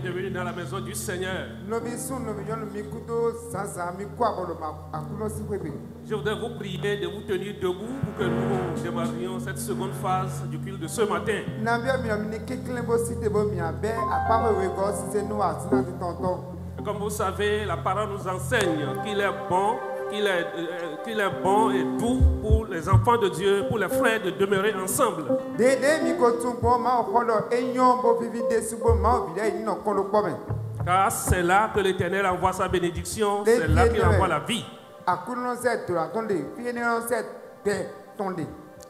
bienvenue dans la maison du Seigneur. Je voudrais vous prier de vous tenir debout pour que nous démarrions cette seconde phase du culte de ce matin. Et comme vous savez, la parole nous enseigne qu'il est bon, qu'il est bon et doux pour les enfants de Dieu, pour les frères de demeurer ensemble. Car c'est là que l'Éternel envoie sa bénédiction, c'est là qu'il envoie la vie.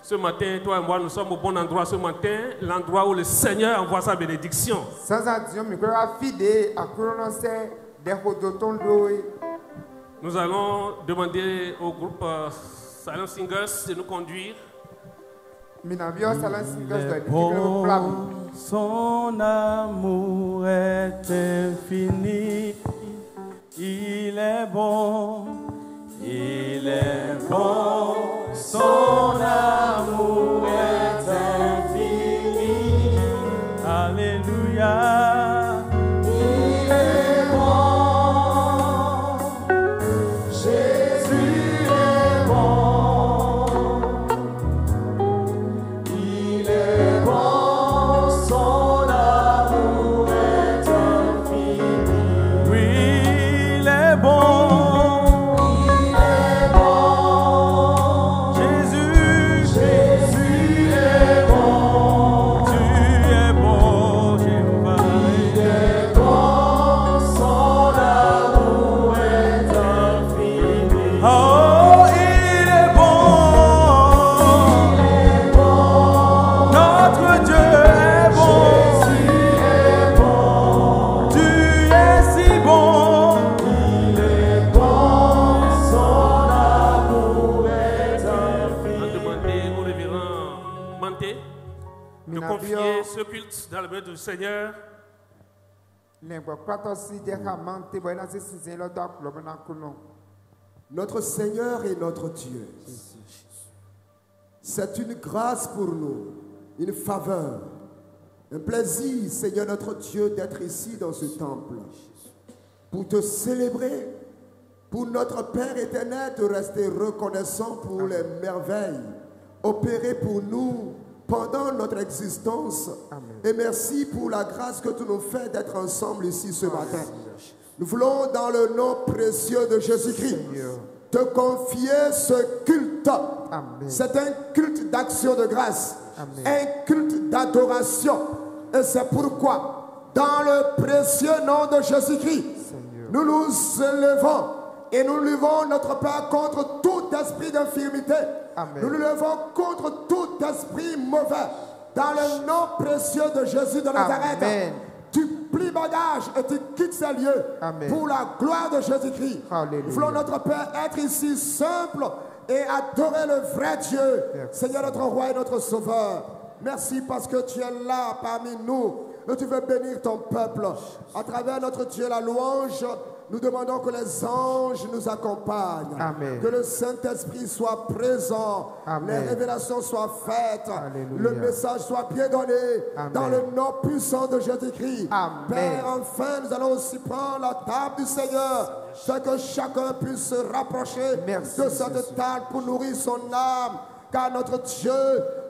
Ce matin, toi et moi, nous sommes au bon endroit ce matin, l'endroit où le Seigneur envoie sa bénédiction. Nous allons demander au groupe Silent Singers de nous conduire. Son amour est infini, il est bon, son amour est infini, alléluia. Dans le nom du Seigneur. Notre Seigneur et notre Dieu, c'est une grâce pour nous, une faveur, un plaisir, Seigneur notre Dieu, d'être ici dans ce temple, pour te célébrer, pour notre Père éternel, de rester reconnaissant pour les merveilles opérées pour nous pendant notre existence. Amen. Et merci pour la grâce que tu nous fais d'être ensemble ici ce matin. Nous voulons, dans le nom précieux de Jésus-Christ, te confier ce culte. C'est un culte d'action de grâce. Amen. Un culte d'adoration. Et c'est pourquoi, dans le précieux nom de Jésus-Christ, nous nous élevons et nous levons notre Père contre tout esprit d'infirmité. Nous nous levons contre tout esprit mauvais. Dans le nom précieux de Jésus de Nazareth. Amen. Tu plies bagage et tu quittes ces lieux. Amen. Pour la gloire de Jésus-Christ. Nous voulons, notre Père, être ici simple et adorer le vrai Dieu. Merci. Seigneur, notre roi et notre sauveur. Merci parce que tu es là parmi nous. Et tu veux bénir ton peuple. À travers notre Dieu, la louange, nous demandons que les anges nous accompagnent. Amen. Que le Saint-Esprit soit présent. Amen. Les révélations soient faites. Alléluia. Le message soit bien donné. Amen. Dans le nom puissant de Jésus-Christ. Père, enfin, nous allons aussi prendre la table du Seigneur. Fait que chacun puisse se rapprocher de cette table pour nourrir son âme. Car notre Dieu,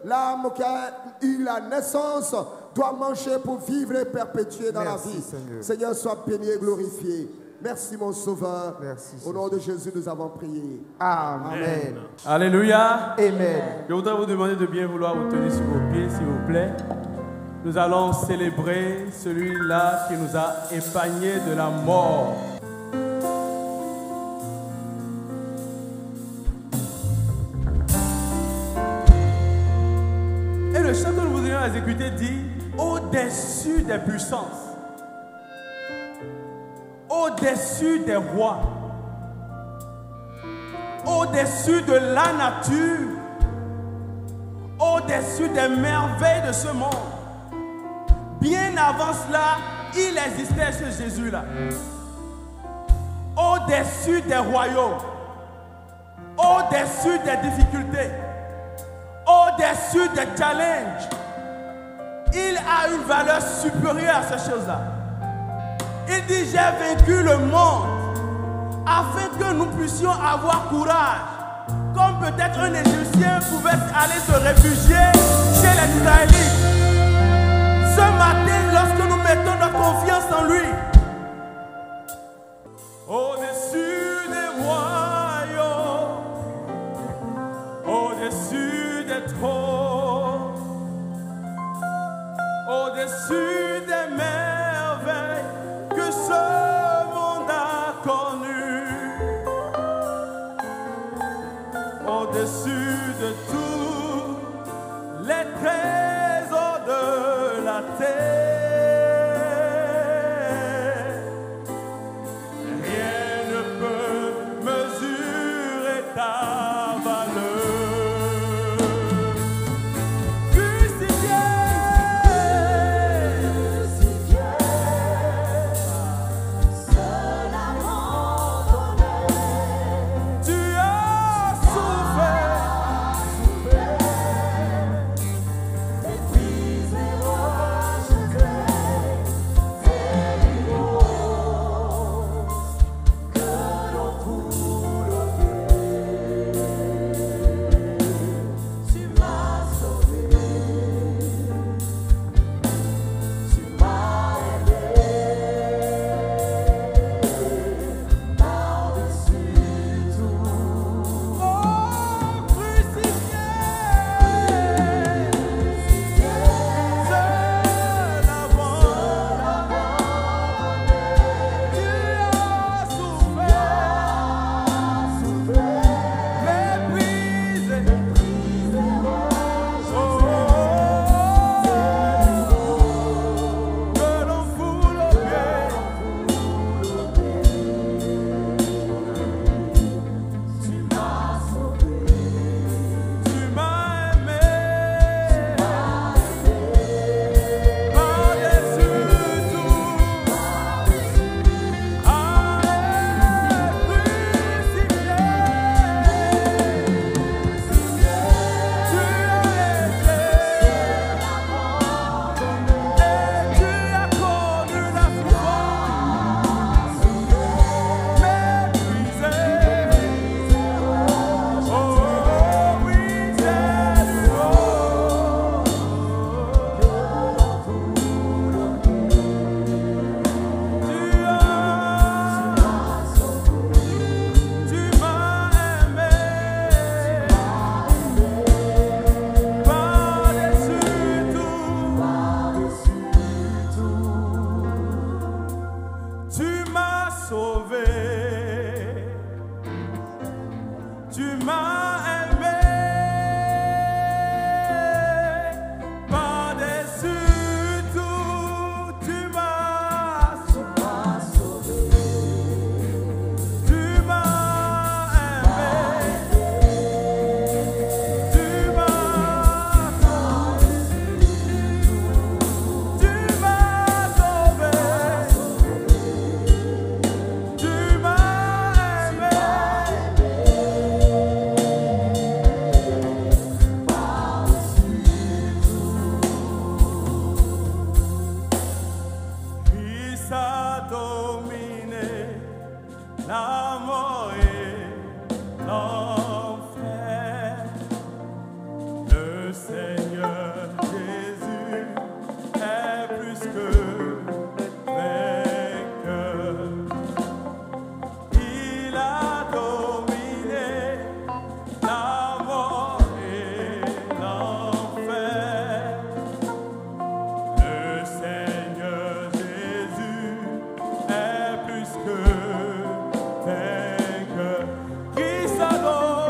l'âme qui a eu la naissance, doit manger pour vivre et perpétuer dans la vie. Seigneur, sois béni et glorifié. Merci mon Sauveur. Merci, au nom de Jésus, nous avons prié. Amen. Alléluia. Amen. Je voudrais vous demander de bien vouloir vous tenir sur vos pieds, s'il vous plaît. Nous allons célébrer celui-là qui nous a épargnés de la mort. Et le chant que nous voudrions exécuter dit au-dessus des puissances, au-dessus des rois, au-dessus de la nature, au-dessus des merveilles de ce monde. Bien avant cela, il existait ce Jésus-là. Au-dessus des royaumes, au-dessus des difficultés, au-dessus des challenges, il a une valeur supérieure à ces choses-là. Il dit, j'ai vaincu le monde afin que nous puissions avoir courage. Comme peut-être un Égyptien pouvait aller se réfugier chez les Israélites. Ce matin, lorsque nous mettons notre confiance en lui, au-dessus des royaumes, au-dessus des trônes, au-dessus des merveilles que ce monde a connues, au-dessus de tous les trésors de la terre, rien ne peut mesurer ta valeur. Crucifié, seul abandonné, tu as souffert, épuisé, rejeté, c'est l'immense que l'on foule aux pieds. Tu m'as sauvé, tu m'as aimé, par-dessus tout. oh crucifié, seul abandonné, tu as souffert, méprisé, que l'on foule aux pieds. Tu m'as sauvé, Tu m'as aimé, par-dessus tout, crucifié, tu as été, et tu as connu la souffrance, méprisé, oh oui, c'est tu m'as aimé, par-dessus tout, tu m'as sauvé, tu m'as aimé, par-dessus tout, tu m'as sauvé, tu m'as aimé, tu m'as sauvé, tu m'as aimé. Christ a dominé la mort et l'enfer. Le Seigneur Jésus est plus que vainqueur. Il a dominé la mort et l'enfer. Le Seigneur Jésus est plus que vainqueur. Christ a dominé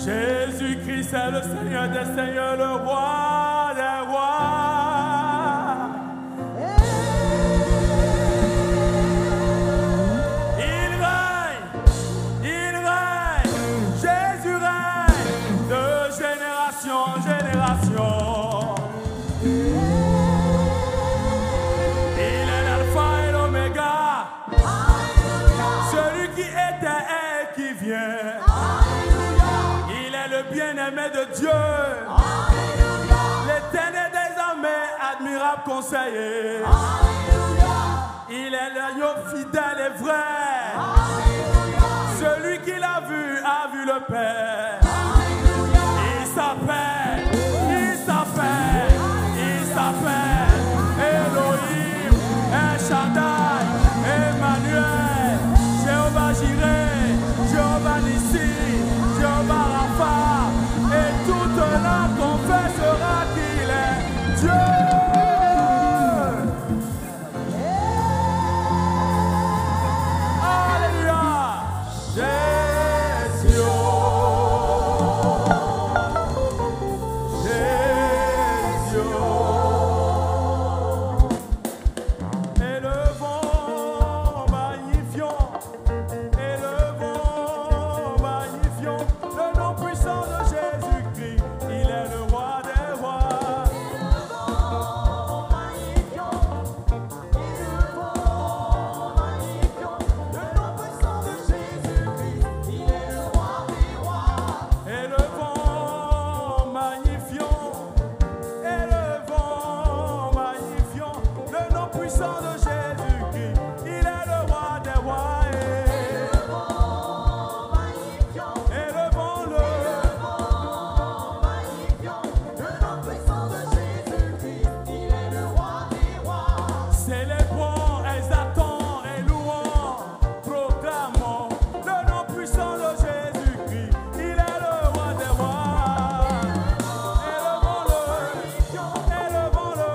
Jésus-Christ est le Seigneur des Seigneurs, le Roi des Rois. Il règne, Jésus règne de génération en génération. Il est l'alpha et l'oméga, celui qui était et qui vient. Le bien-aimé de Dieu, l'Éternel des armées, admirable conseiller. Il est l'agneau fidèle et vrai. Celui qui l'a vu a vu le Père. Il s'appelle Elohim, El Shaddai, Emmanuel, Jéhovah Jireh, Jéhovah Nissi, Jéhovah Rapha, et toute langue confessera qu'il est Dieu. Alléluia. Jésus. puissant de Jésus-Christ, il est le roi des rois. Élevons-le. Célébrons, exaltons et louons, proclamons le nom puissant de Jésus-Christ, il est le roi des rois. Élevons-le, élevons-le.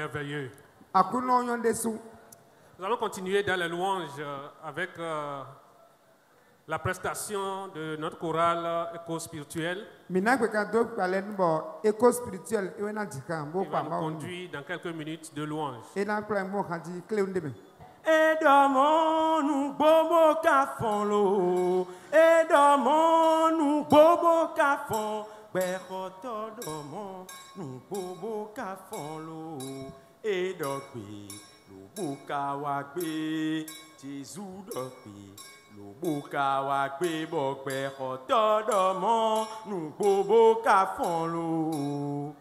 merveilleux. akuno yonde su Nous allons continuer dans les louanges avec la prestation de notre chorale éco-spirituelle. mina kweka do kpalen bo éco spirituel e wena dika bo Il va pa nous ma conduire dans quelques minutes de louange. e na plan mo khaji clé ndebe Edomon nous bobo kafon lo. Edomon nous bobo kafon. Beroto domon nous bobo kafon lo. Edokbe lo boka wakbe. Jésus dokbe lo boka wakbe bok beroto domon nous bobo kafon lo.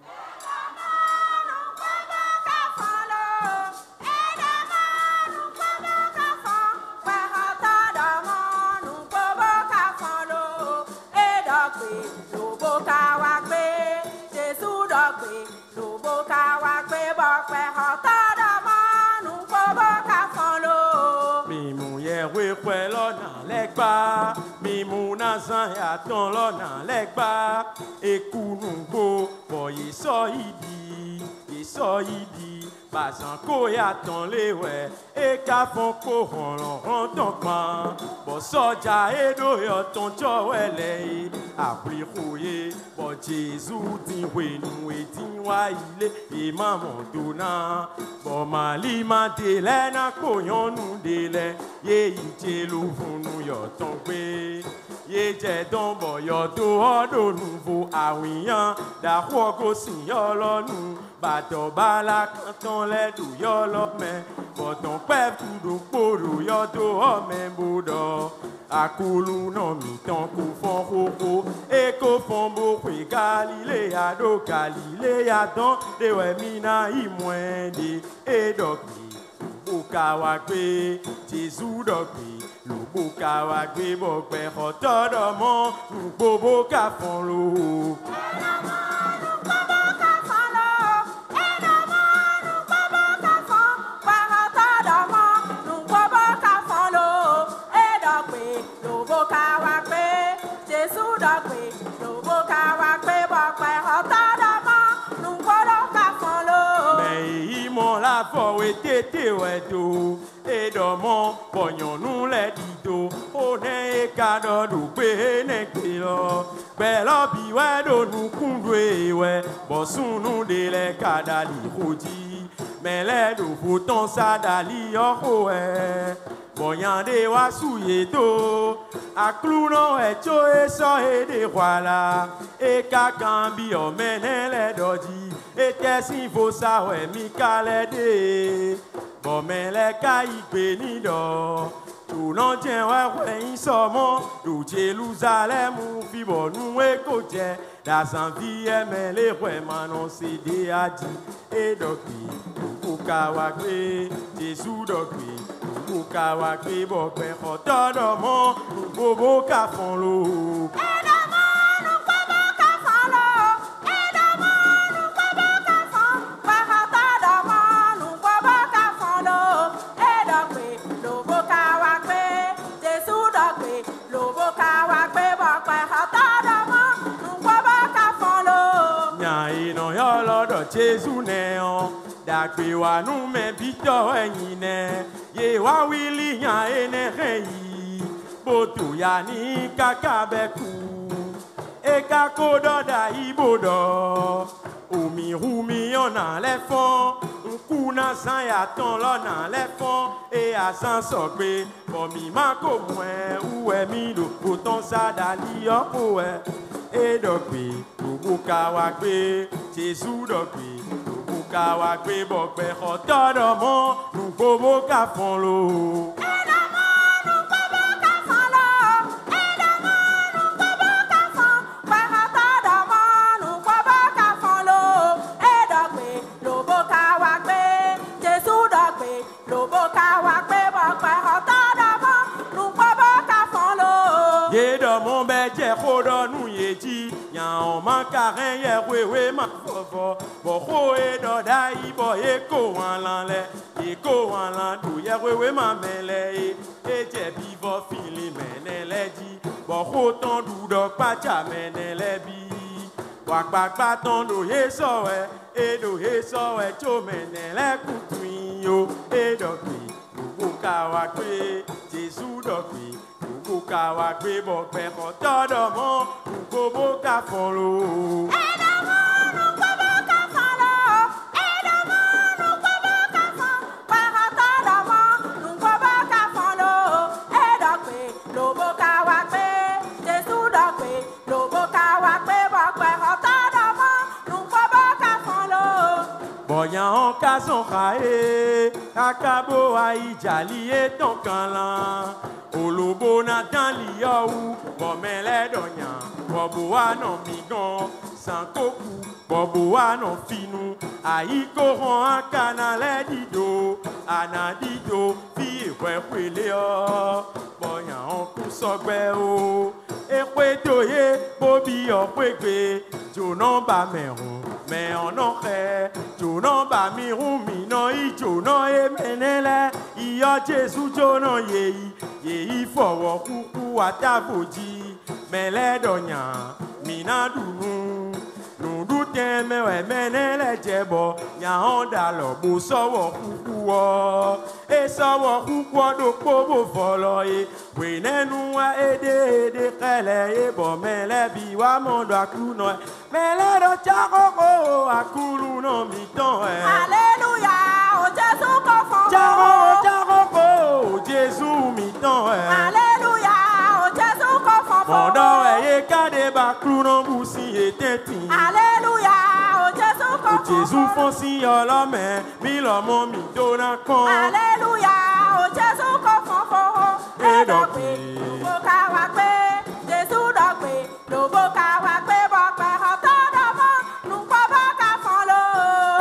Wekwe lona legba, mimu nazan ya ton lona legba, ekunungo boye soidi, bazanko ya ton lewe, e ka fon ko ron ton pan, bo soja edo yo ton chowele, apri koye, bo Jésus din wenu e din wa ile, e maman dona, bo malima dele na koyon nou dele, ye ije louvunu yo ton gbe, ye je don bo yo do odo nouveau awiyan, da wogo sin yo lonu, bato bala kanton le do yo lo men, boton pep tout do poro yo do o men bodo, akulu no mi ton ko fon koko, e ko fon bo kwe Galilea do Galilea don, de we mina imwende, e doki, boka wakwe, Jésus doki, lo boka wakwe bokwe hotodo mon, nou bobo ka fon lo. La forêt était wedo et dormant pognon nous les dito on est cadeau du bene kilo belo bi wedo nous kundwe we bosun nous de les kadali rodi mais les do pourtant ça dali oh ouais boyande wa souyeto akluno echo eso e de voilà e kakambi o menele doji et si faut ça ouais mi kalede bon mais les caïbes ni do tout non tient ouais ils sont du Jérusalem ou fi bon nous e côté da sanvi mais les ouais manon c'est des adi et doki ou kawakwe Jésus doki ou kawakwe bokwe hotodo mon bobo ka fon lo. Jésus néon, d'agbe wa nous men bito enyine, ye wa wili nya enerei, botu ya ni kakabeku, e kakodo da ibodo, omi rumi yon nan le fond, kuna san ya ton lo nan le fond, e a san sokbe, bomi mako mwen, ou e mi do poton sa dali yo kowe, e dokbe, boka wakbe, Jésus dokbe, boka wakbe bokbe hotodo mon, nou bobo ka fon lo. Mon beje kodo nou ye di yan on man karen ye wewe ma fofo bo ko e do dai bo e ko wan lan do ye wewe ma mele e je bi bo fili menele di bo ko ton du do pa cha menele bi wa pa ton do ye so edo eso echo menele kutuyo edokwe buka wa gbe Jésus dokwe buka wa gbe bo pe ko todo mo buko ka folo Boyan kason khae akabo aijali eton kanlan olobo na dan liyo ou bomele donyan bobo anon migan sankoku bobo anon finu aiko ron akanale dido anadido fi ekwele o boyan ku sogbe o ekwe toye bobi opegbe jonan ba merun mais on aurait jono ba mi rumi no i jono e menele iyo Jesu jono ye fowo kuku atavoji mele donya mina dunu nudu teme we menele jebo nya onda lo bo sowo kuku o e sowo kuku do pobo folo e we nenu wa ede kele e bo mele bi wa mondo akuno mele do chako akulu no miton e Alléluia, oh Jésus confond. chako Jésus miton e Alléluia, oh Jésus confond. mondo e kade baklu no busi eteti Alléluia, oh Jésus confond. Jésus fonsi olome mi lomo mi dona kon Alléluia, oh Jésus confond. Et donc, boka wa pe, Jésus dokwe, lo boka wa pe bokwe hotodamo, nous ko boka folo.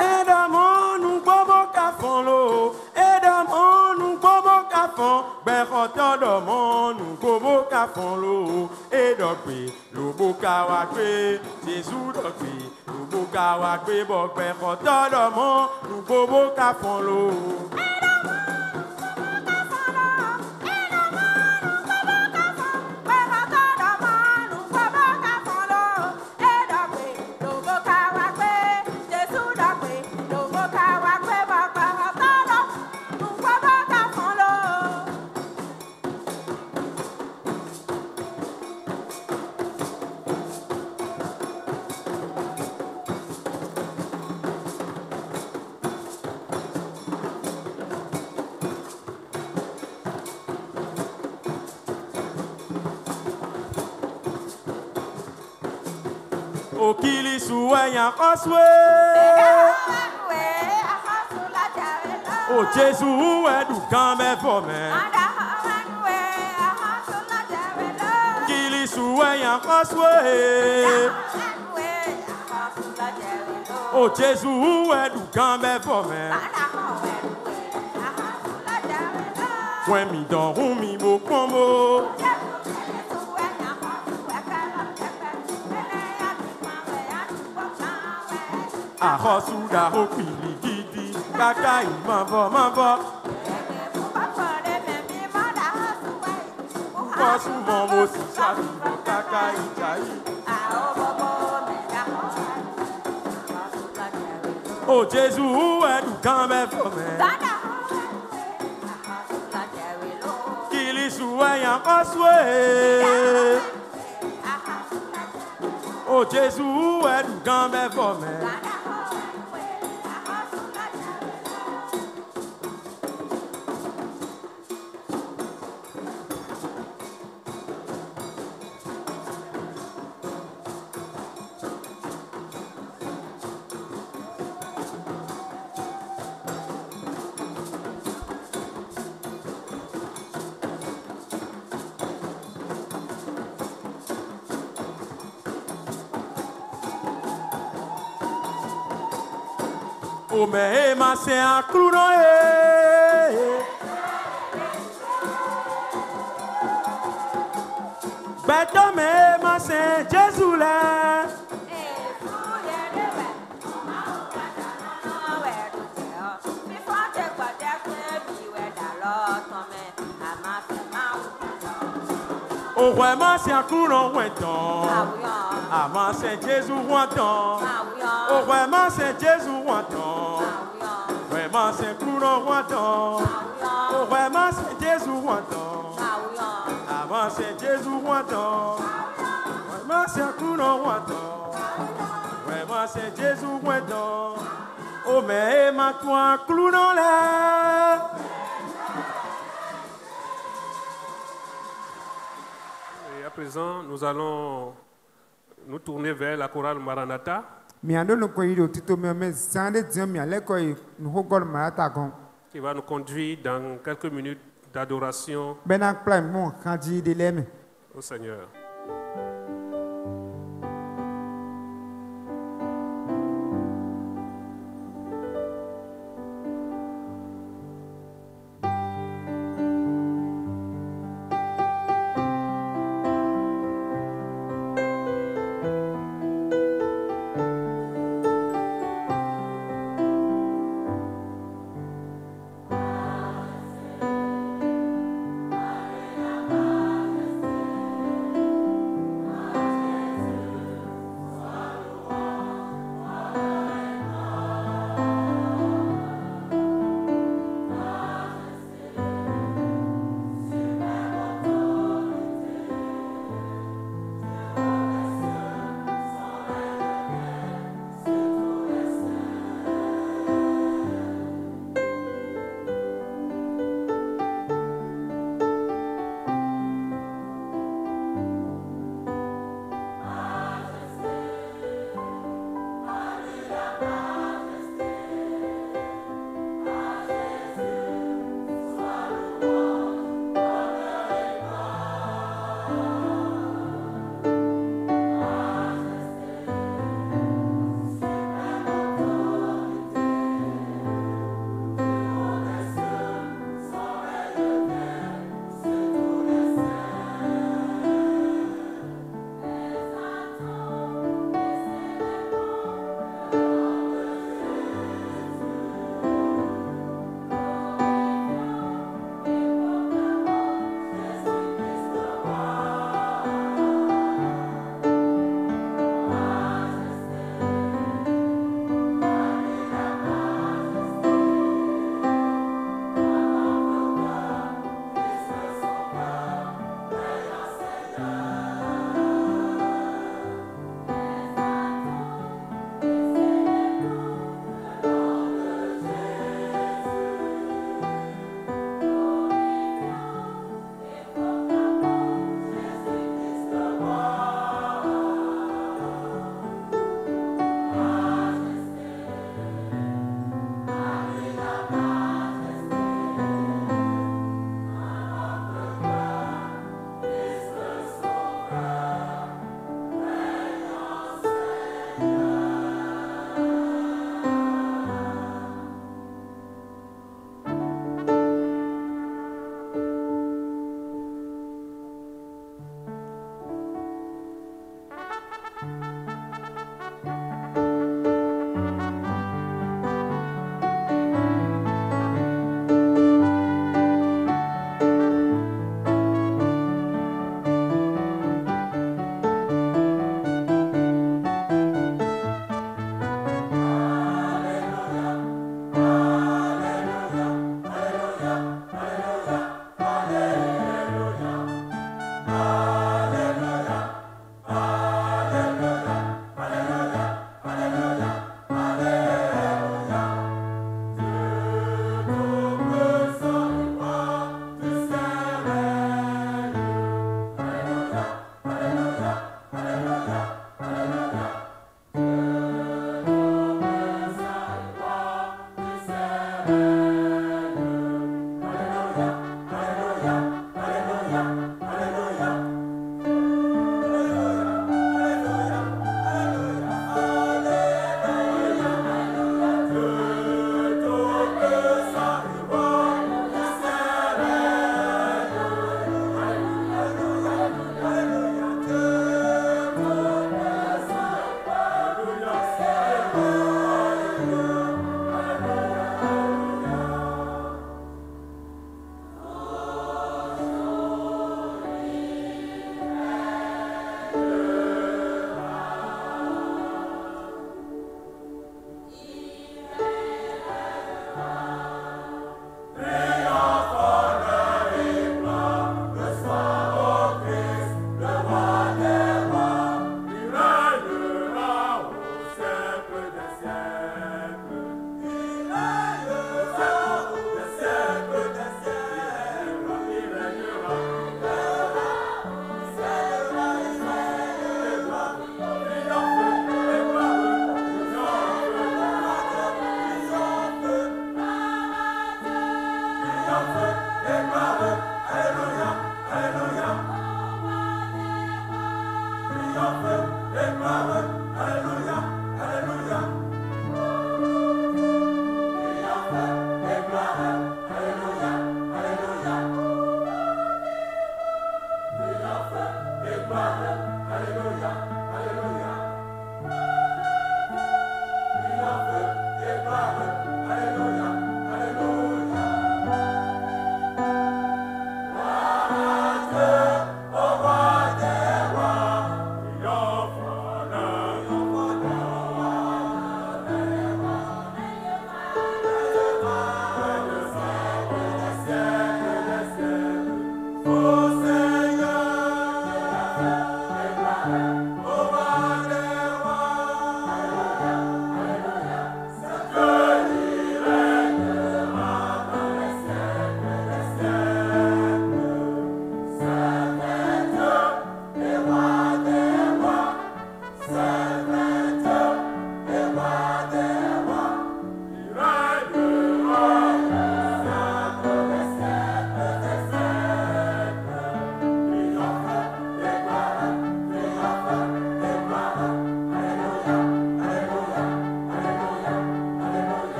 Edamon nou bobo ka fon lo Edamon nou bobo ka fon Berotodamon nou bobo ka fon lo Edokwe lo boka wa kwe Jésus dokwe lo boka wa kwe bok Berotodamon nou bobo ka fon lo Okili suwe yan koswe O Jésus ouwe du kambe fome Kili suwe yan koswe O Jésus ouwe du kambe fome Kwen mi don mi bo kombo Ahosuda hopili gidi Kaka imavo mavo Kosu momo si sabi Kaka ijayi O Jésus ouwe du kambe fome Kili suwe yan koswe O Jésus ouwe du kambe fome O me ma se akruno Beto me ma se Jésus la O ouais ma se akruno weton Ama se Jésus weton Oh, vraiment, c'est Jésus, Wanton. Vraiment, c'est Clounon, Wanton. Oh, vraiment, c'est Jésus, Wanton. Avant, c'est Jésus, Wanton. Vraiment, c'est Clounon, Wanton. Vraiment, c'est Jésus, Wanton. Oh, mais ma toi, Clounon, là. Et à présent, nous allons nous tourner vers la chorale Maranatha miando no ko yiro tito me sande dio mi ale ko no hogol ma ta kon qui va nous conduire dans quelques minutes d'adoration benak plan mon kanji de leme au Seigneur. Maria,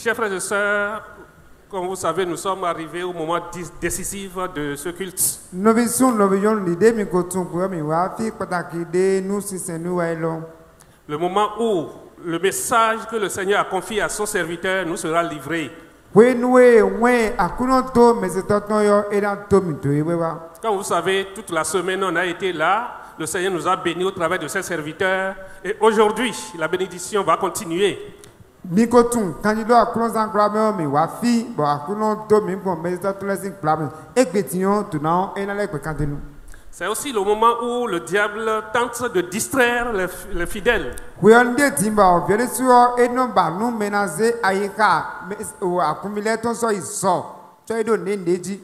Chers frères et sœurs, comme vous savez, nous sommes arrivés au moment décisif de ce culte. Novision novion l'idée mi kotum pour mi wa fi pataki de nous si c'est nous wailo. Le moment où le message que le Seigneur a confié à son serviteur nous sera livré. We noue we akuno to mais c'est ton yo et dans to mi to yewa. Comme vous savez, toute la semaine on a été là. Le Seigneur nous a bénis au travers de ses serviteurs. Et aujourd'hui, la bénédiction va continuer. Mi kotum quand il doit akuno san klame mi wa fi bo akuno to mi bon mais c'est tout les klame et pétion tout non et na le quand nous. C'est aussi le moment où le diable tente de distraire les fidèles. We on de timba viole sur et non ba nous menacer ayika ou accumuler ton so iso. Tu es donné neji.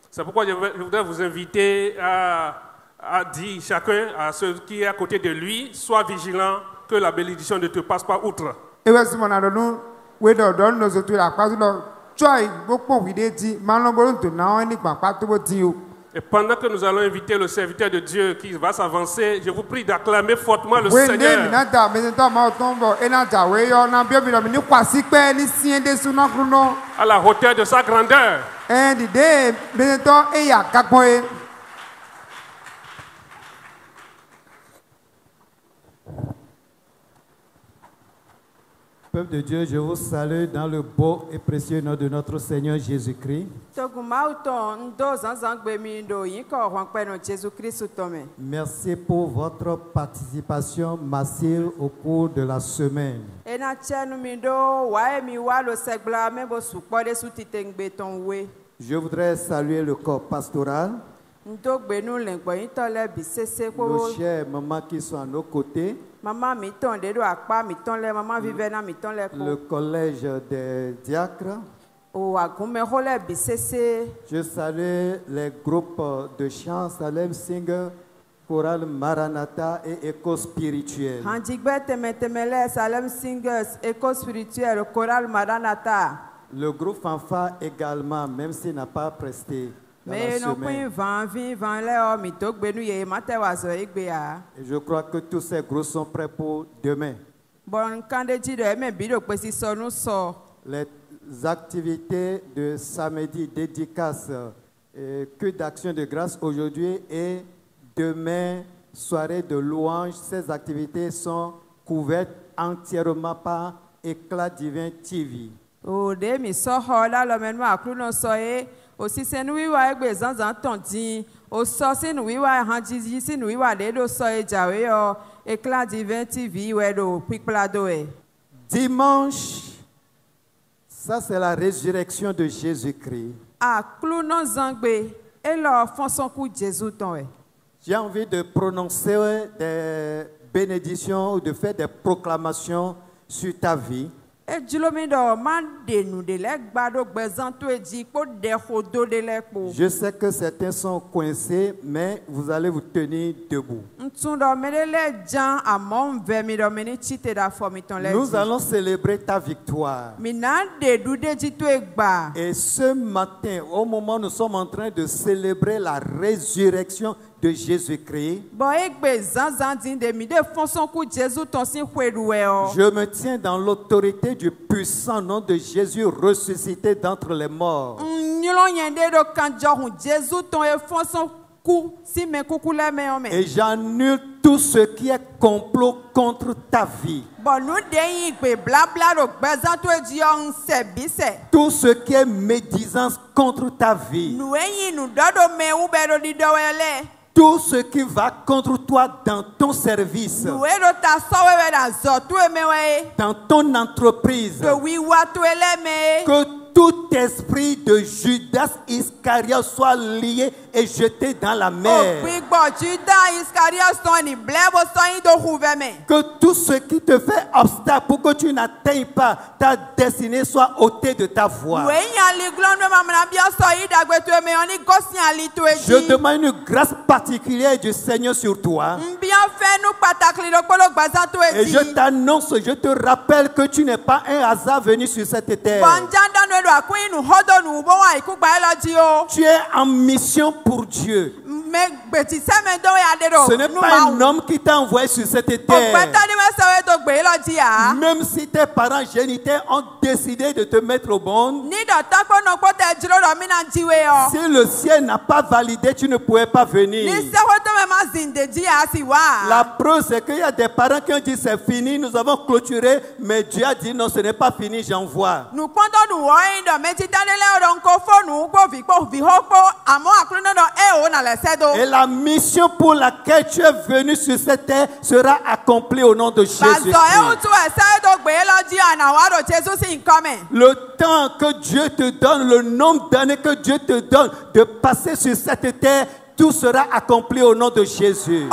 C'est pourquoi je voudrais vous inviter à dire chacun, à ceux qui est à côté de lui, sois vigilant que la bénédiction ne te passe pas outre. Et ouais, si mon adon, we don nos autres la pas lo. Choi beaucoup vidé dit, malon bolon to na ni pa pas tout dio. Et pendant que nous allons inviter le serviteur de Dieu qui va s'avancer, je vous prie d'acclamer fortement le Seigneur. À la hauteur de sa grandeur. Peuple de Dieu, je vous salue dans le beau et précieux nom de notre Seigneur Jésus-Christ. Merci pour votre participation massive au cours de la semaine. Je voudrais saluer le corps pastoral, nos chers mamans qui sont à nos côtés, le collège des diacres. Je salue les groupes de chants Salem Singer, Chorale Maranatha et Écho Spirituel. Le groupe Fanfa également, même s'il n'a pas presté. Et je crois que tous ces groupes sont prêts pour demain. Les activités de samedi, dédicaces, culte d'action de grâce aujourd'hui et demain, soirée de louange, ces activités sont couvertes entièrement par Éclat Divin TV. Aussi c'est nous wa egbe zanzan tondi o so si nous wa hanji si nous wa le do so e jawe yo Éclat Divin TV we do piplado e. Dimanche, ça c'est la résurrection de Jésus-Christ. Ah clounon zangbe et leur font son coup Jésus ton e. J'ai envie de prononcer des bénédictions ou de faire des proclamations sur ta vie. Je sais que certains sont coincés, mais vous allez vous tenir debout. Nous allons célébrer ta victoire. Et ce matin, au moment où nous sommes en train de célébrer la résurrection de Jésus-Christ, je me tiens dans l'autorité du puissant nom de Jésus ressuscité d'entre les morts. Et j'annule tout ce qui est complot contre ta vie. Tout ce qui est médisance contre ta vie. Tout ce qui va contre toi dans ton service, dans ton entreprise, que tout esprit de Judas Iscariote soit lié et jeté dans la mer. Que tout ce qui te fait obstacle pour que tu n'atteignes pas ta destinée soit ôté de ta voie. Je demande une grâce particulière du Seigneur sur toi. Et je t'annonce, je te rappelle que tu n'es pas un hasard venu sur cette terre. Tu es en mission pour Dieu. Ce n'est pas un homme qui t'a envoyé sur cette terre. Même si tes parents géniteurs ont décidé de te mettre au monde, si le ciel n'a pas validé, tu ne pouvais pas venir. La preuve, c'est qu'il y a des parents qui ont dit c'est fini, nous avons clôturé, mais Dieu a dit non, ce n'est pas fini, j'envoie. Et la mission pour laquelle tu es venu sur cette terre sera accomplie au nom de Jésus. Le temps que Dieu te donne, le nombre d'années que Dieu te donne de passer sur cette terre, tout sera accompli au nom de Jésus.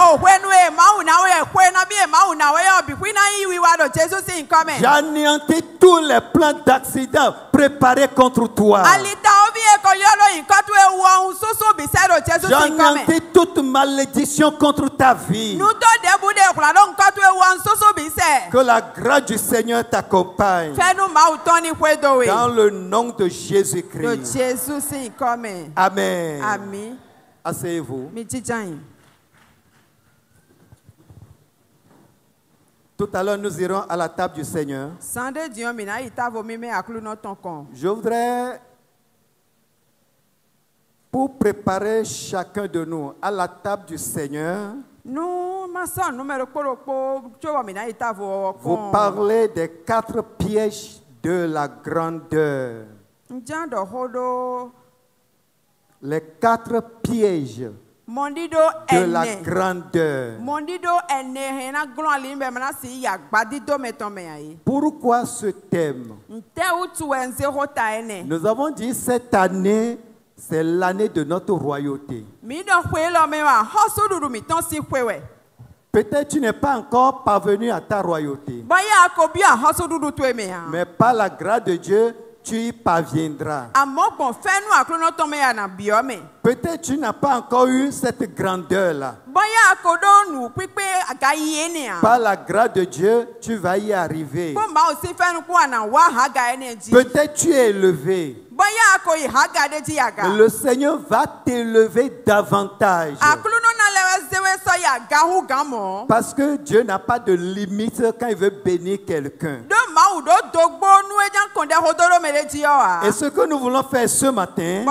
J'anéantis tous les plans d'accident préparés contre toi. J'anéantis toute malédiction contre ta vie. Que la grâce du Seigneur t'accompagne. Dans le nom de Jésus-Christ. Amen. Amen. Asseyez-vous. Tout à l'heure, nous irons à la table du Seigneur. Je voudrais, pour préparer chacun de nous à la table du Seigneur, vous parler des 4 pièges de la grandeur. Les 4 pièges de la grandeur. Pourquoi ce thème? Nous avons dit cette année, c'est l'année de notre royauté. Peut-être tu n'es pas encore parvenu à ta royauté. Mais par la grâce de Dieu, tu y parviendras. Peut-être tu n'as pas encore eu cette grandeur-là. Par la grâce de Dieu, tu vas y arriver. Peut-être tu es élevé. Mais le Seigneur va t'élever davantage. Parce que Dieu n'a pas de limite quand il veut bénir quelqu'un. Et ce que nous voulons faire ce matin,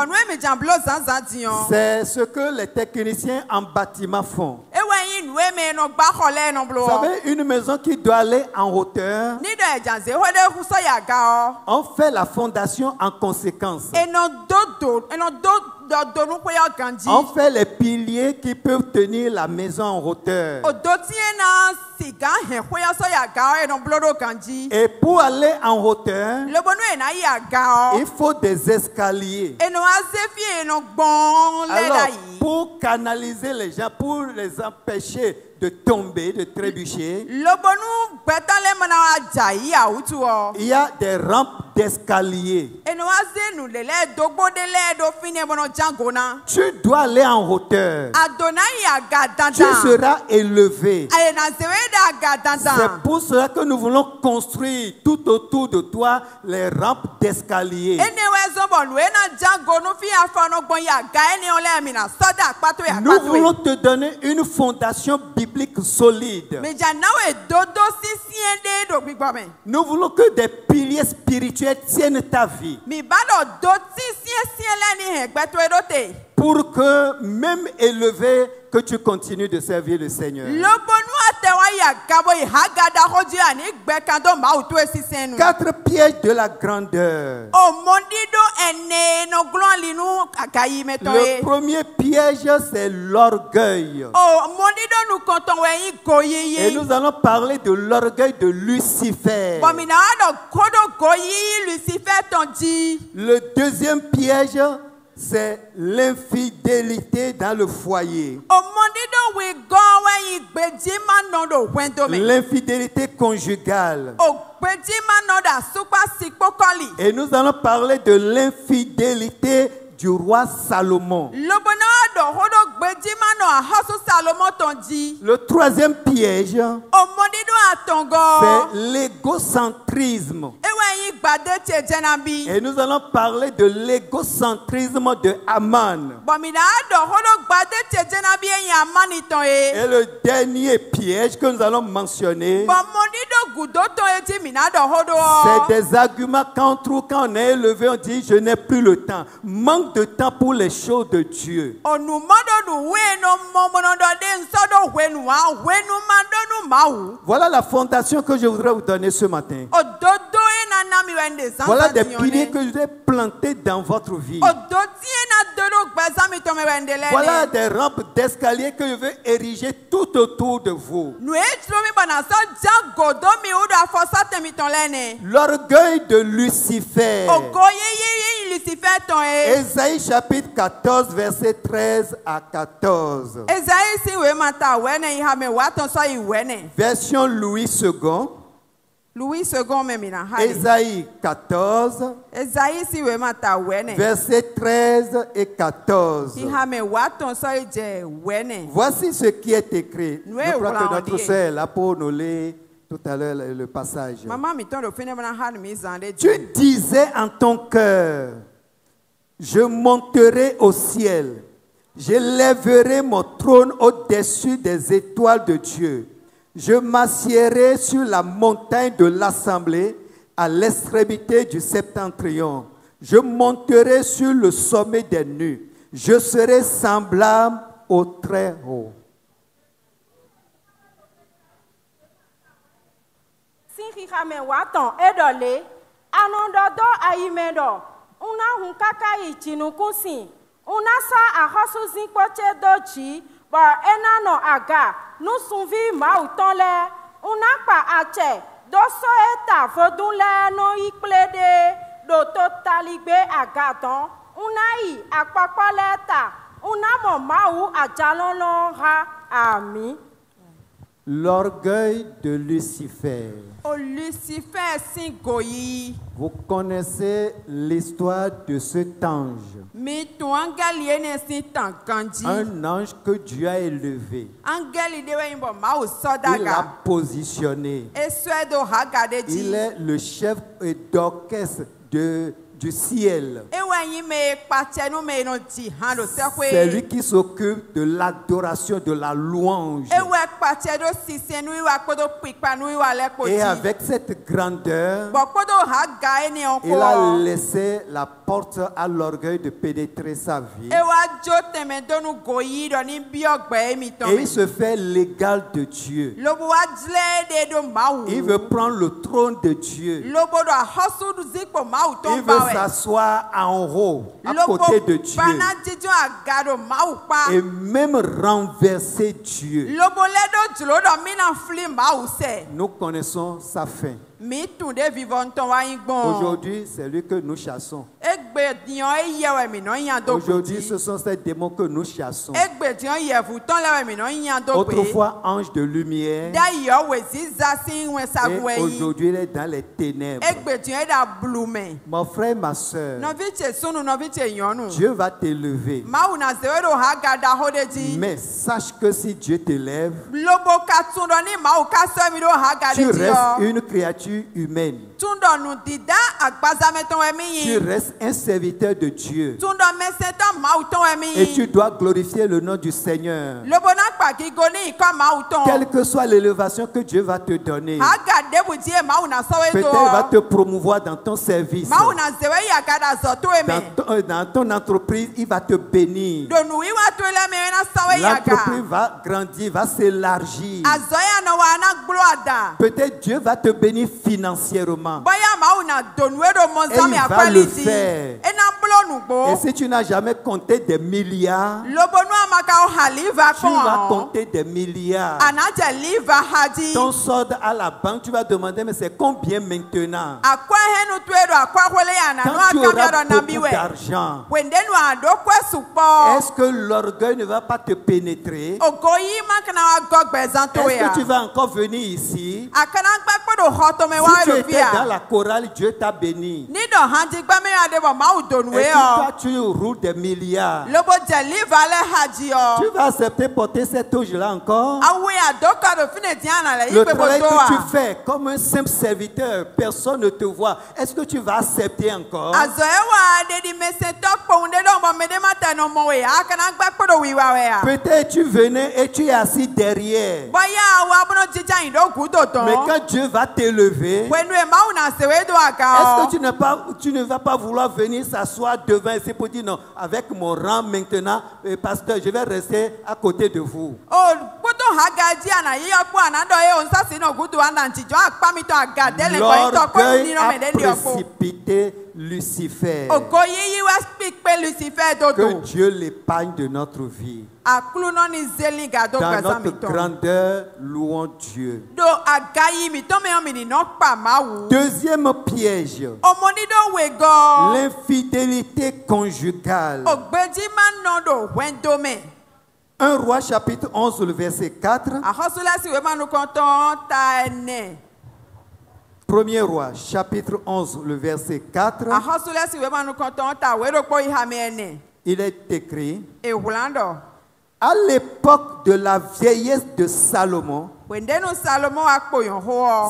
c'est ce que les techniciens en bâtiment font. Vous savez, une maison qui doit aller en hauteur, on fait la fondation en conséquence. On fait les piliers qui peuvent tenir la maison en hauteur. Et pour aller en hauteur, il faut des escaliers. Alors, pour canaliser les gens, pour les empêcher de tomber, de trébucher, il y a des rampes d'escalier. Tu dois aller en hauteur. Tu seras élevé. C'est pour cela que nous voulons construire tout autour de toi les rampes d'escalier. Nous voulons te donner une fondation biblique solide. Nous voulons que des piliers spirituels tiennent ta vie. Pour que, même élevé, que tu continues de servir le Seigneur. 4 pièges de la grandeur. Le premier piège, c'est l'orgueil. Et nous allons parler de l'orgueil de Lucifer. Le deuxième piège, c'est l'infidélité dans le foyer. L'infidélité conjugale. Et nous allons parler de l'infidélité du roi Salomon. Le troisième piège, c'est l'égocentrisme. Et nous allons parler de l'égocentrisme de Haman. Et le dernier piège que nous allons mentionner, c'est des arguments quand on est élevé, on dit je n'ai plus le temps. Manque de temps pour les choses de Dieu. Voilà la fondation que je voudrais vous donner ce matin. Voilà des piliers que je vais planter dans votre vie. Voilà des rampes d'escalier que je veux ériger tout autour de vous. L'orgueil de Lucifer. Ésaïe chapitre 14, verset 13 à 14. Version Louis II. Ésaïe 14, versets 13 et 14. Voici ce qui est écrit. Je crois que notre sœur est là pour nous lire tout à l'heure le passage. Tu disais en ton cœur, je monterai au ciel, j'élèverai mon trône au-dessus des étoiles de Dieu. Je m'assiérai sur la montagne de l'assemblée à l'extrémité du septentrion. Je monterai sur le sommet des nues. Je serai semblable au Très-Haut. Enano aga nous souvi mautole unapa ache doso eta vodule no iplede do totaligbe agaton unai akpapaleta unamo mau ajalono ha ami. L'orgueil de Lucifer. Vous connaissez l'histoire de cet ange. Un ange que Dieu a élevé. Il l'a positionné. Il est le chef d'orchestre du ciel. C'est lui qui s'occupe de l'adoration, de la louange. Et avec cette grandeur, il a laissé la porte à l'orgueil de pénétrer sa vie. Et il se fait l'égal de Dieu. Il veut prendre le trône de Dieu. Il veut s'asseoir en haut, à côté de Dieu. Et même renverser Dieu. Nous connaissons sa fin. Aujourd'hui, c'est lui que nous chassons. Aujourd'hui, ce sont ces démons que nous chassons. Autrefois, ange de lumière. Et aujourd'hui, il est dans les ténèbres. Mon frère, ma soeur, Dieu va t'élever. Mais sache que si Dieu t'élève, tu restes une créature humaine. Tu restes un serviteur de Dieu. Et tu dois glorifier le nom du Seigneur. Quelle que soit l'élévation que Dieu va te donner, peut-être il va te promouvoir dans ton service. Dans ton entreprise, il va te bénir. L'entreprise va grandir, va s'élargir. Peut-être Dieu va te bénir financièrement. Et il va le faire. Et si tu n'as jamais compté des milliards, tu vas compter des milliards. Ton solde à la banque, tu vas demander, mais c'est combien maintenant? Quand tu auras beaucoup d'argent, est-ce que l'orgueil ne va pas te pénétrer? Est-ce que tu vas encore venir ici Si tu étais dans la chorale, Dieu t'a béni. Et puis toi, tu roules des milliards. Tu vas accepter porter cette touche-là encore? Le travail que tu fais comme un simple serviteur, personne ne te voit. Est-ce que tu vas accepter encore? Peut-être tu venais et tu es assis derrière. Mais quand Dieu va t'élever, est-ce que tu ne vas pas vouloir venir s'asseoir devant et pour dire non, avec mon rang maintenant, pasteur, je vais rester à côté de vous. L'orgueil a précipité Lucifer. Que Dieu l'épargne de notre vie. Dans notre grandeur, louons Dieu. Deuxième piège, l'infidélité conjugale. 1 Roi chapitre 11, le verset 4. 1er Roi chapitre 11, le verset 4. Il est écrit: à l'époque de la vieillesse de Salomon,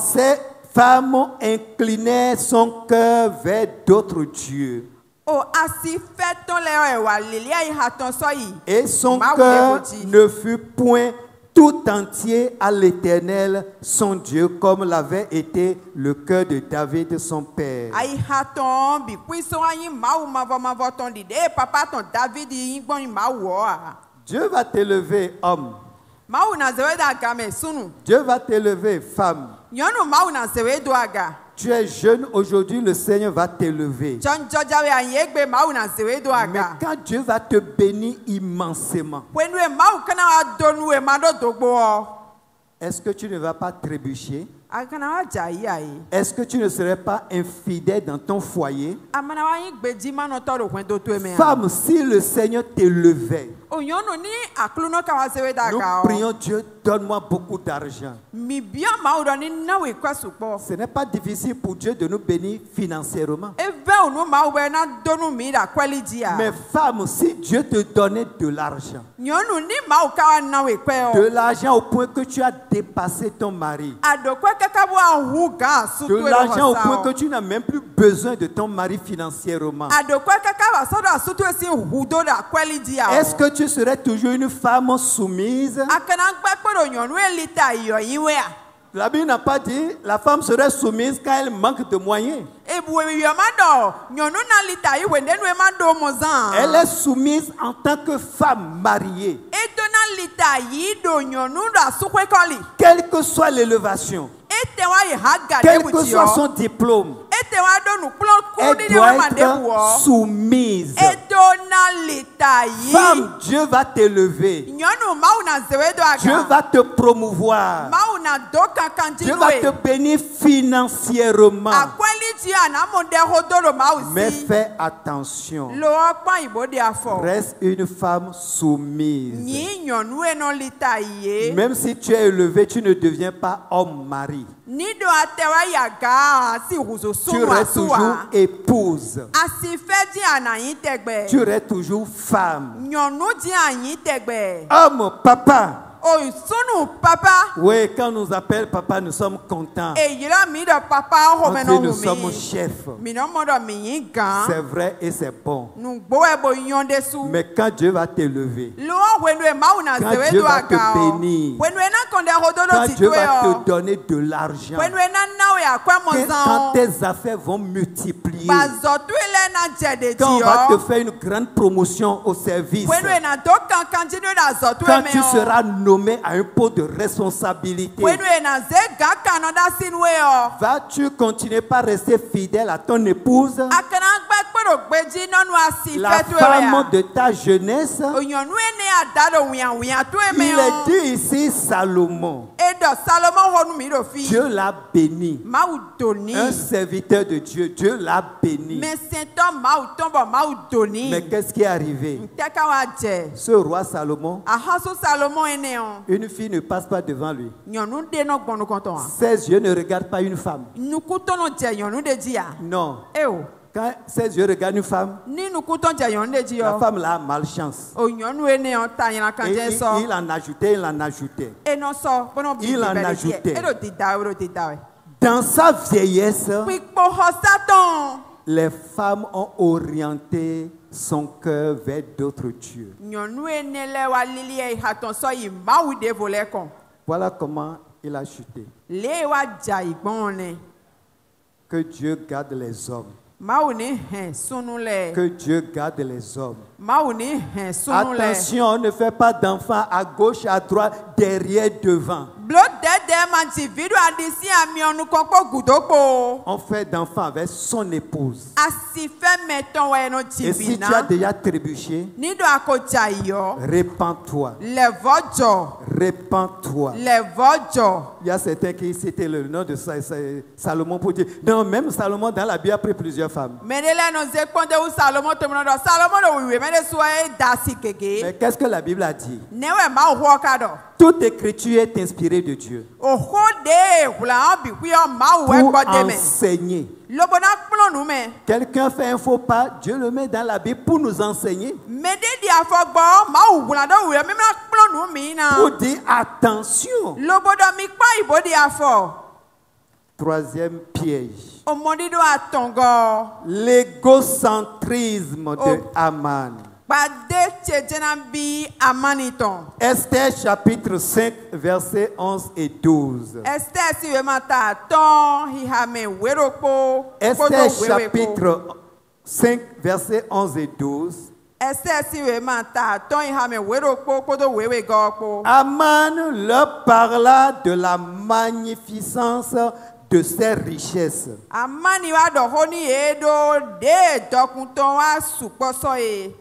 ces femmes inclinaient son cœur vers d'autres dieux. Et son cœur ne fut point tout entier à l'Éternel, son Dieu, comme l'avait été le cœur de David, son père. Dieu va t'élever, homme. Dieu va t'élever, femme. Tu es jeune aujourd'hui, le Seigneur va t'élever. Mais quand Dieu va te bénir immensément, est-ce que tu ne vas pas trébucher? Est-ce que tu ne serais pas infidèle dans ton foyer? Femme, si le Seigneur t'élevait, nous prions Dieu, donne-moi beaucoup d'argent. Ce n'est pas difficile pour Dieu de nous bénir financièrement. Mais femme, si Dieu te donnait de l'argent au point que tu as dépassé ton mari, de l'argent au point que tu n'as même plus besoin de ton mari financièrement, est-ce que tu serais toujours une femme soumise? La Bible n'a pas dit la femme serait soumise quand elle manque de moyens. Elle est soumise en tant que femme mariée. Quelle que soit l'élévation, quel que soit son diplôme, elle doit être soumise. Femme, Dieu va t'élever. Dieu va te promouvoir. Dieu va te bénir financièrement. Mais fais attention. Reste une femme soumise. Même si tu es élevé, tu ne deviens pas homme-mari. Tu restes toujours épouse. Tu restes toujours femme. Homme, papa. Oui, quand on nous appelle papa, nous sommes contents. On dit nous sommes chefs. C'est vrai et c'est bon. Mais quand Dieu va t'élever, quand Dieu va te bénir, quand Dieu va te donner de l'argent, quand tes affaires vont multiplier, quand on va te faire une grande promotion au service, quand tu seras nommé à un poste de responsabilité, vas-tu continuer par rester fidèle à ton épouse, la femme de ta jeunesse? Il est dit ici, Salomon, Salomon, Dieu l'a béni. Un serviteur de Dieu, Dieu l'a béni. Mais qu'est-ce qui est arrivé? Ce roi Salomon, une fille ne passe pas devant lui. Ses yeux ne regardent pas une femme. Non. Quand ses yeux regardent une femme, la femme là a malchance. Et il en ajoutait, il en ajoutait. Il en ajoutait. Dans sa vieillesse, les femmes ont orienté son cœur vers d'autres dieux. Voilà comment il a chuté. Que Dieu garde les hommes. Que Dieu garde les hommes. Attention, ne fais pas d'enfants à gauche, à droite, derrière, devant. On fait d'enfants avec son épouse. Et si tu as déjà trébuché, répands-toi. Répands-toi. Il y a certains qui c'était le nom de Salomon pour dire. Non, même Salomon dans la Bible a pris plusieurs femmes. Mais qu'est-ce que la Bible a dit? Toute écriture est inspirée de Dieu pour enseigner. Quelqu'un fait un faux pas, Dieu le met dans la Bible pour nous enseigner. Pour dire attention. Troisième piège. L'égocentrisme de Haman. Esther chapitre 5 versets 11 et 12. Esther chapitre 5 versets 11 et 12. Haman leur parla de la magnificence de ses richesses,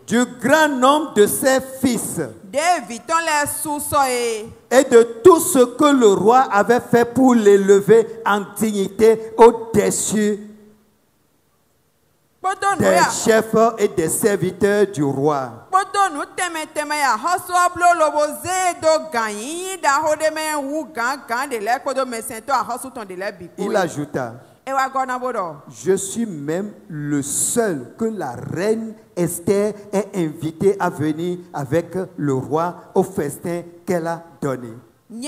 du grand nombre de ses fils et de tout ce que le roi avait fait pour l'élever en dignité au-dessus des chefs et des serviteurs du roi. Il ajouta, je suis même le seul que la reine Esther ait invité à venir avec le roi au festin qu'elle a donné. Et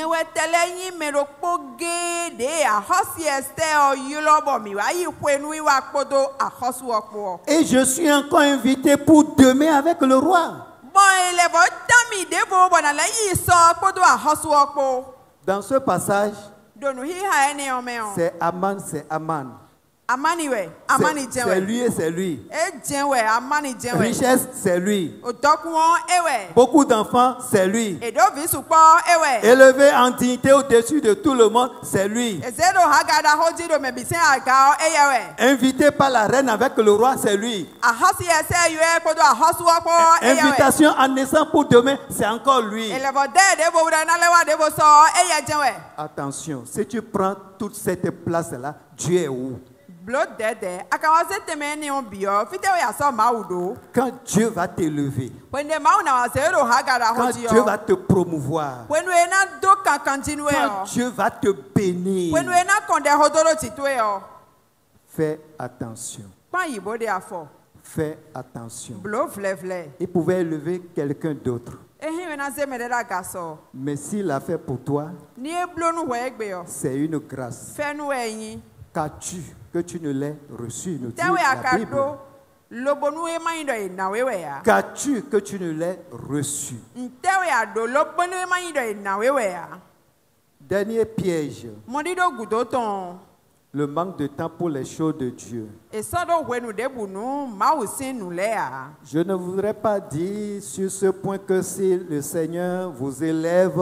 je suis encore invité pour demain avec le roi. Dans ce passage, c'est Haman, c'est Haman. C'est lui et c'est lui. Richesse, c'est lui. Beaucoup d'enfants, c'est lui. Élevé en dignité au-dessus de tout le monde, c'est lui. Invité par la reine avec le roi, c'est lui. Invitation en naissance pour demain, c'est encore lui. Attention, si tu prends toute cette place-là, Dieu est où? Quand Dieu va t'élever, quand Dieu va te promouvoir, quand Dieu va te bénir, fais attention. Fais attention. Il pouvait élever quelqu'un d'autre. Mais s'il l'a fait pour toi, c'est une grâce. Qu'as-tu que tu ne l'aies reçu, nous dit la Bible. Qu'as-tu que tu ne l'aies reçu? Dernier piège. Le manque de temps pour les choses de Dieu. Je ne voudrais pas dire sur ce point que si le Seigneur vous élève,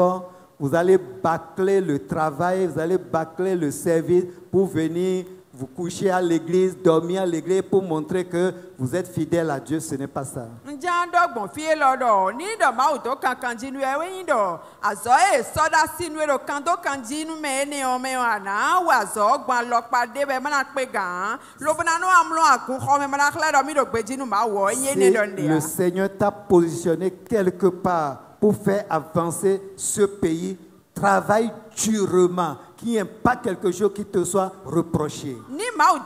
vous allez bâcler le travail, vous allez bâcler le service pour venir vous couchez à l'église, dormir à l'église pour montrer que vous êtes fidèle à Dieu, ce n'est pas ça. Si le Seigneur t'a positionné quelque part pour faire avancer ce pays, travaille durement, qu'il n'y ait pas quelque chose qui te soit reproché. Va au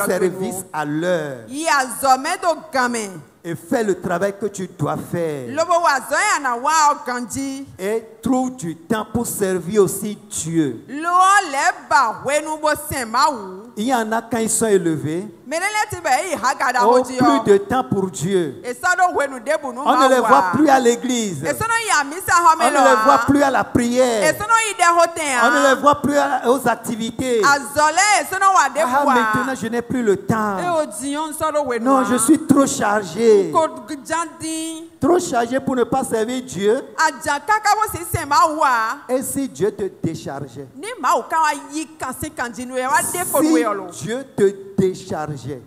service à l'heure et fais le travail que tu dois faire. Et trouve du temps pour servir aussi Dieu. Il y en a quand ils sont élevés, ont plus de temps pour Dieu. On ne les voit plus à l'église. On ne les voit plus à la prière. On ne les voit plus aux activités. Maintenant, je n'ai plus le temps. Non, je suis trop chargé. Trop chargé pour ne pas servir Dieu. Et si Dieu te déchargeait? Si Dieu te déchargeait,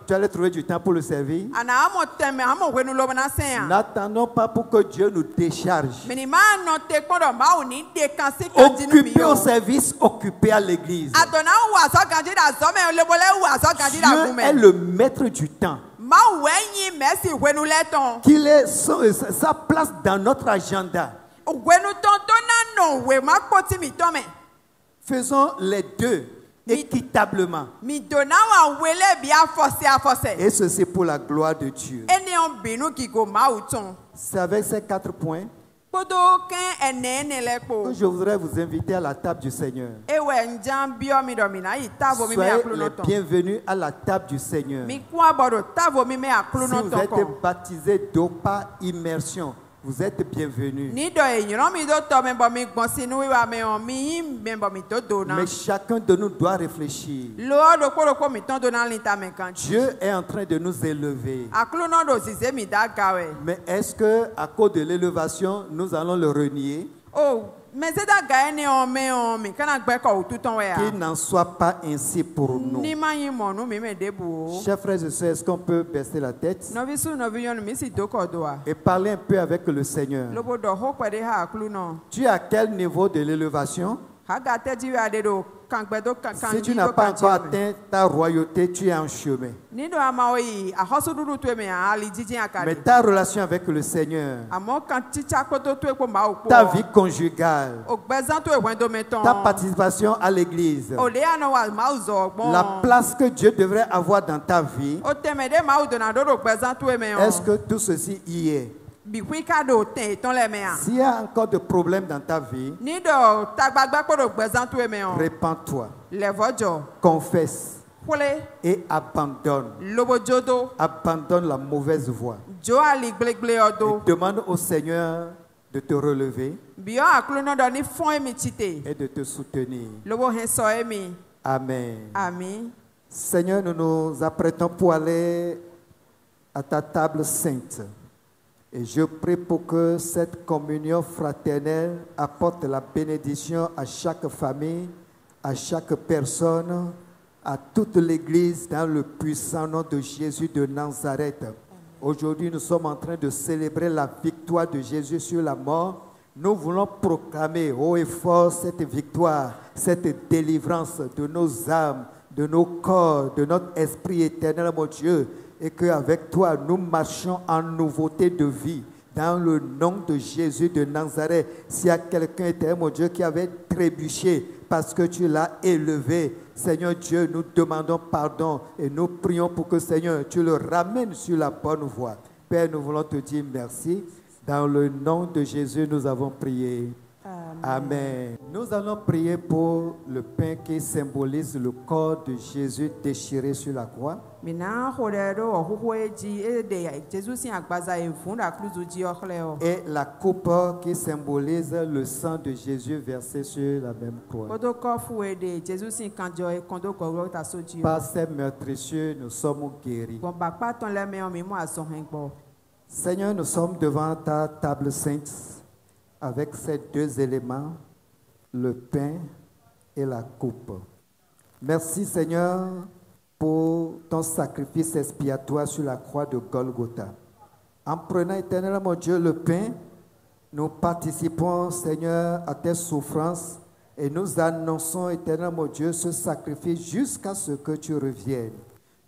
tu allais trouver du temps pour le servir? N'attendons pas pour que Dieu nous décharge. Occupé au service, occupé à l'église. Dieu est le maître du temps. Qu'il ait sa place dans notre agenda. Faisons les deux équitablement. Et ceci pour la gloire de Dieu. C'est avec ces 4 points que je voudrais vous inviter à la table du Seigneur. Soyez les bienvenus à la table du Seigneur. Si vous êtes baptisé d'eau par immersion, vous êtes bienvenus. Mais chacun de nous doit réfléchir. Dieu est en train de nous élever. Mais est-ce que à cause de l'élévation, nous allons le renier? Qu'il n'en soit pas ainsi pour nous. Chers frères et sœurs, est-ce qu'on peut baisser la tête et parler un peu avec le Seigneur? Tu es à quel niveau de l'élévation? Si tu n'as pas encore atteint ta royauté, tu es en chemin. Mais ta relation avec le Seigneur, ta vie conjugale, ta participation à l'église, la place que Dieu devrait avoir dans ta vie, est-ce que tout ceci y est? S'il y a encore des problèmes dans ta vie, répands-toi, confesse et abandonne. Abandonne la mauvaise voie. Et demande au Seigneur de te relever et de te soutenir. Amen. Amen. Seigneur, nous nous apprêtons pour aller à ta table sainte. Et je prie pour que cette communion fraternelle apporte la bénédiction à chaque famille, à chaque personne, à toute l'Église dans le puissant nom de Jésus de Nazareth. Aujourd'hui, nous sommes en train de célébrer la victoire de Jésus sur la mort. Nous voulons proclamer haut et fort cette victoire, cette délivrance de nos âmes, de nos corps, de notre esprit éternel, mon Dieu. Et qu'avec toi, nous marchons en nouveauté de vie. Dans le nom de Jésus de Nazareth. S'il y a quelqu'un, éternel, mon Dieu, qui avait trébuché parce que tu l'as élevé, Seigneur Dieu, nous demandons pardon et nous prions pour que, Seigneur, tu le ramènes sur la bonne voie. Père, nous voulons te dire merci. Dans le nom de Jésus, nous avons prié. Amen. Nous allons prier pour le pain qui symbolise le corps de Jésus déchiré sur la croix. Et la coupe qui symbolise le sang de Jésus versé sur la même croix. Par ces meurtrissures, nous sommes guéris. Seigneur, nous sommes devant ta table sainte avec ces deux éléments, le pain et la coupe. Merci Seigneur pour ton sacrifice expiatoire sur la croix de Golgotha. En prenant éternellement, mon Dieu, le pain, nous participons, Seigneur, à tes souffrances et nous annonçons, éternellement, mon Dieu, ce sacrifice jusqu'à ce que tu reviennes.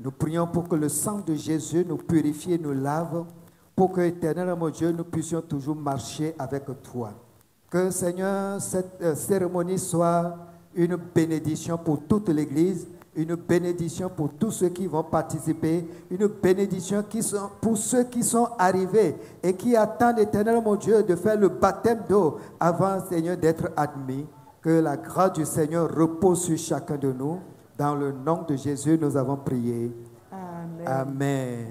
Nous prions pour que le sang de Jésus nous purifie et nous lave, pour que, éternellement, mon Dieu, nous puissions toujours marcher avec toi. Que, Seigneur, cette cérémonie soit une bénédiction pour toute l'Église, une bénédiction pour tous ceux qui vont participer, une bénédiction pour ceux qui sont arrivés et qui attendent éternellement, mon Dieu, de faire le baptême d'eau avant, Seigneur, d'être admis. Que la grâce du Seigneur repose sur chacun de nous. Dans le nom de Jésus, nous avons prié. Amen. Amen.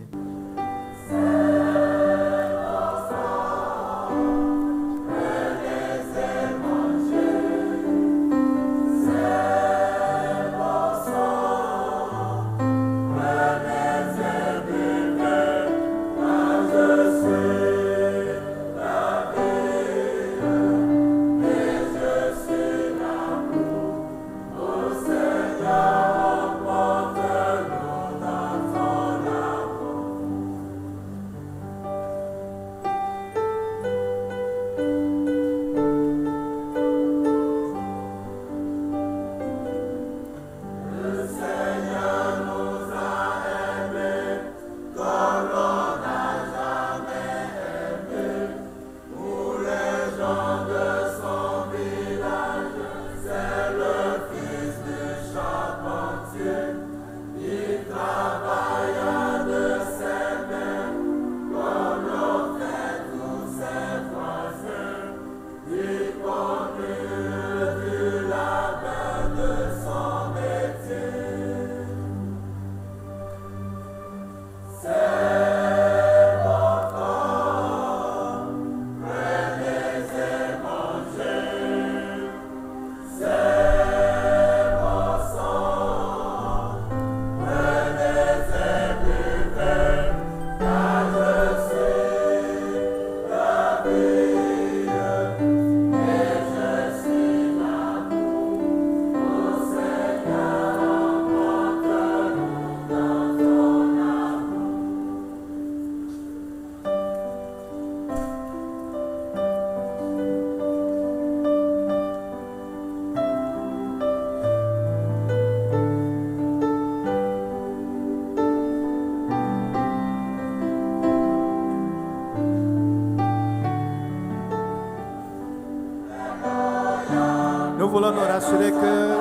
Nous voulons nous rassurer que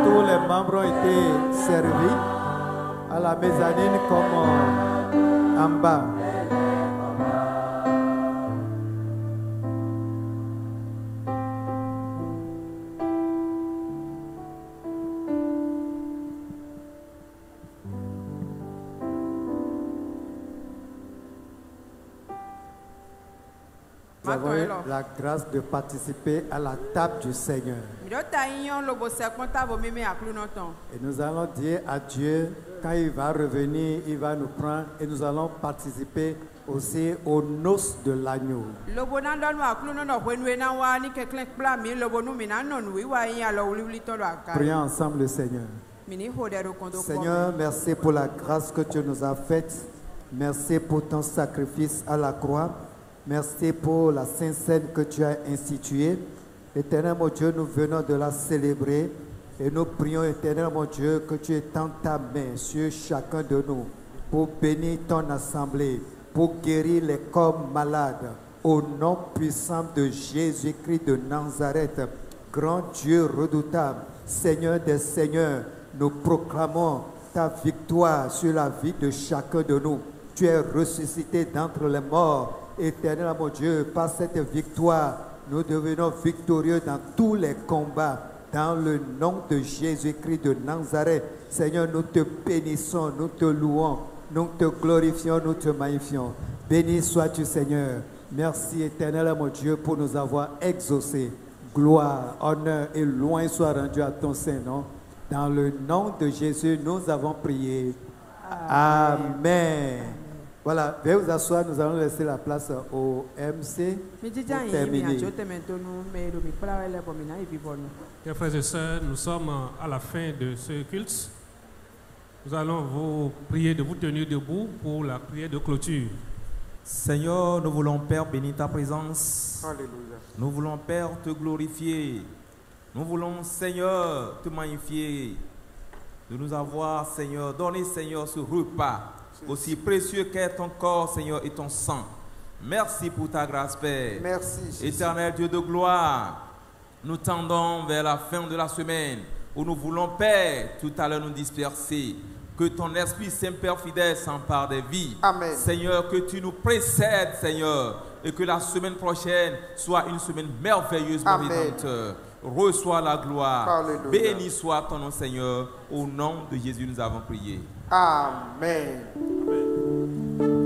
tous les membres ont été servis à la mezzanine comme en bas. Nous avons eu la grâce de participer à la table du Seigneur. Et nous allons dire à Dieu, quand il va revenir, il va nous prendre et nous allons participer aussi aux noces de l'agneau. Prions ensemble le Seigneur. Seigneur, merci pour la grâce que tu nous as faite. Merci pour ton sacrifice à la croix. Merci pour la Sainte Seine que tu as instituée. Éternel mon Dieu, nous venons de la célébrer et nous prions, éternel mon Dieu, que tu étends ta main sur chacun de nous pour bénir ton assemblée, pour guérir les corps malades. Au nom puissant de Jésus-Christ de Nazareth, grand Dieu redoutable, Seigneur des Seigneurs, nous proclamons ta victoire sur la vie de chacun de nous. Tu es ressuscité d'entre les morts. Éternel mon Dieu, par cette victoire, nous devenons victorieux dans tous les combats. Dans le nom de Jésus-Christ de Nazareth, Seigneur, nous te bénissons, nous te louons, nous te glorifions, nous te magnifions. Béni sois-tu, Seigneur. Merci, éternel mon Dieu, pour nous avoir exaucés. Gloire, honneur et louange soient rendus à ton Saint-Nom. Dans le nom de Jésus, nous avons prié. Amen. Voilà, veuillez vous asseoir, nous allons laisser la place au MC pour terminer. Chers frères et sœurs, nous sommes à la fin de ce culte. Nous allons vous prier de vous tenir debout pour la prière de clôture. Seigneur, nous voulons, Père, bénir ta présence. Alléluia. Nous voulons, Père, te glorifier. Nous voulons, Seigneur, te magnifier. De nous avoir, Seigneur, donné, Seigneur, ce repas aussi précieux qu'est ton corps, Seigneur, et ton sang. Merci pour ta grâce, Père. Merci, Jésus. Éternel Dieu de gloire, nous tendons vers la fin de la semaine où nous voulons, Père, tout à l'heure nous disperser. Que ton Esprit Saint, Père fidèle, s'empare des vies. Amen. Seigneur, que tu nous précèdes, Seigneur, et que la semaine prochaine soit une semaine merveilleusement rédempteur. Reçois la gloire. Alléluia. Béni soit ton nom, Seigneur. Au nom de Jésus, nous avons prié. Amen. Amen.